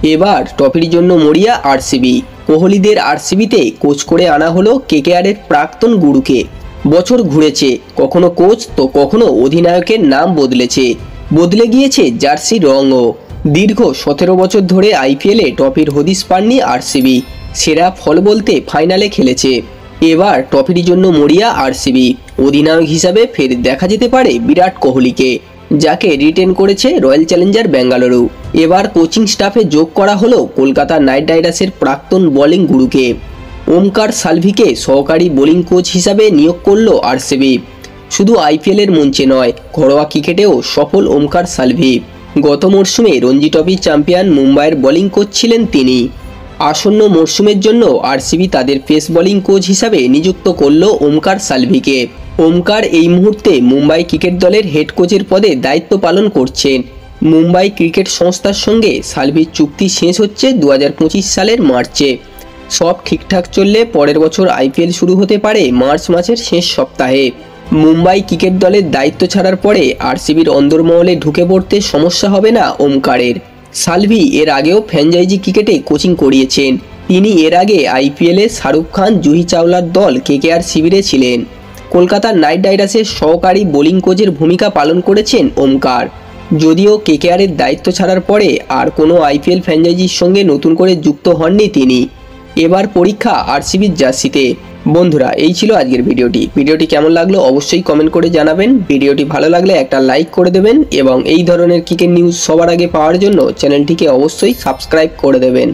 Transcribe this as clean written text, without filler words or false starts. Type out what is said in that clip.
এবার ট্রফির জন্য মরিয়া আরসিবি। কোহলিদের আরসিবিতে কোচ করে আনা হলো কেকেআরের প্রাক্তন গুরুকে। বছর ঘুরেছে, কখনো কোচ তো কখনো অধিনায়কের নাম বদলে গিয়েছে জার্সির রঙও। দীর্ঘ 17 বছর ধরে আইপিএলে ট্রফির হদিশ পাননি আরসিবি। সেরা ফল বলতে ফাইনালে খেলেছে। এবার ট্রফির জন্য মরিয়া আরসিবি। অধিনায়ক হিসাবে ফের দেখা যেতে পারে বিরাট কোহলিকে, যাকে রিটেন করেছে রয়্যাল চ্যালেঞ্জার বেঙ্গালুরু। এবার কোচিং স্টাফে যোগ করা হলো কলকাতা নাইট রাইডার্সের প্রাক্তন বোলিং গুরুকে। ওমকার সালভিকে সহকারী বোলিং কোচ হিসাবে নিয়োগ করল আরসিবি। শুধু আইপিএলের মঞ্চে নয়, ঘরোয়া ক্রিকেটেও সফল ওমকার সালভি। গত মরশুমে রঞ্জি ট্রফি চ্যাম্পিয়ন মুম্বাইয়ের বোলিং কোচ ছিলেন তিনি। আসন্ন মরশুমের জন্য আরসিবি তাদের পেস বোলিং কোচ হিসাবে নিযুক্ত করল ওমকার সালভিকে। ওমকার এই মুহূর্তে মুম্বাই ক্রিকেট দলের হেড কোচের পদে দায়িত্ব পালন করছেন। মুম্বাই ক্রিকেট সংস্থার সঙ্গে সালভির চুক্তি শেষ হচ্ছে 2025 সালের মার্চে। সব ঠিকঠাক চললে পরের বছর আইপিএল শুরু হতে পারে মার্চ মাসের শেষ সপ্তাহে। মুম্বাই ক্রিকেট দলের দায়িত্ব ছাড়ার পরে আরসিবির অন্দরমহলে ঢুকে পড়তে সমস্যা হবে না ওমকারের। সালভি এর আগেও ফ্র্যাঞ্চাইজি ক্রিকেটে কোচিং করিয়েছেন। তিনি এর আগে আইপিএলে শাহরুখ খান, জুহি চাওলার দল কেকেআর শিবিরে ছিলেন। কলকাতা নাইট রাইডার্সের সহকারী বোলিং কোচের ভূমিকা পালন করেছেন ওমকার। যদিও কেকেআরের দায়িত্ব ছাড়ার পরে আর কোনো আইপিএল ফ্র্যাঞ্চাইজির সঙ্গে নতুন করে যুক্ত হননি তিনি। এবার পরীক্ষা আরসিবির জার্সিতে। বন্ধুরা, এই ছিল আজকের ভিডিওটি কেমন লাগলো অবশ্যই কমেন্ট করে জানাবেন। ভিডিওটি ভালো লাগলে একটা লাইক করে দেবেন এবং এই ধরনের ক্রিকেট নিউজ সবার আগে পাওয়ার জন্য চ্যানেলটিকে অবশ্যই সাবস্ক্রাইব করে দেবেন।